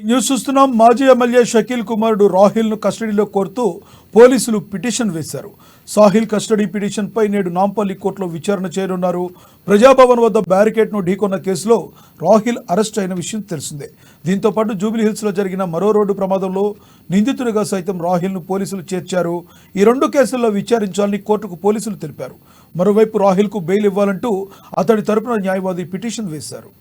News చూస్తున్నాం. మాజీ MLA Shakeel కుమారుడు రాహిల్ను కస్టడీలో కోరుతూ పోలీసులు పిటిషన్ వేశారు. సాహిల్ కస్టడీ పిటిషన్పై నేడు నాంపల్లి కోర్టులో విచారణ చేయనున్నారు. ప్రజాభవన్ వద్ద బ్యారికేడ్ను ఢీకొన్న కేసులో రాహిల్ అరెస్ట్ అయిన విషయం తెలిసిందే. దీంతో పాటు జూబ్లీహిల్స్లో జరిగిన మరో రోడ్డు ప్రమాదంలో నిందితుడిగా సైతం రాహిల్ను పోలీసులు చేర్చారు. ఈ రెండు కేసుల్లో విచారించాలని కోర్టుకు పోలీసులు తెలిపారు. మరోవైపు రాహిల్కు బెయిల్ ఇవ్వాలంటూ అతడి తరపున న్యాయవాది పిటిషన్ వేశారు.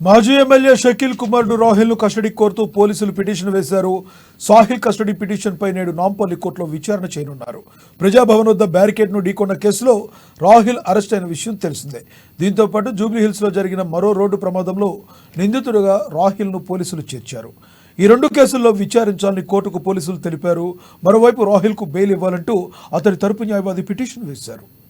మాజీ ఎమ్మెల్యే షకీల్ కుమారుడు రాహిల్ను కస్టడీ కోరుతూ పోలీసులు పిటిషన్ వేశారు. సాహిల్ కస్టడీ పిటిషన్పై నేడు నాంపల్లి కోర్టులో విచారణ చేయనున్నారు. ప్రజాభవన్ వద్ద బ్యారికేడ్ను ఢీకొన్న కేసులో రాహిల్ అరెస్ట్ అయిన విషయం తెలిసిందే. దీంతో పాటు జూబ్లీహిల్స్లో జరిగిన మరో రోడ్డు ప్రమాదంలో నిందితుడిగా రాహిల్ను పోలీసులు చేర్చారు. ఈ రెండు కేసుల్లో విచారించాలని కోర్టుకు పోలీసులు తెలిపారు. మరోవైపు రాహిల్కు బెయిల్ ఇవ్వాలంటూ అతడి తరపు న్యాయవాది పిటిషన్ వేశారు.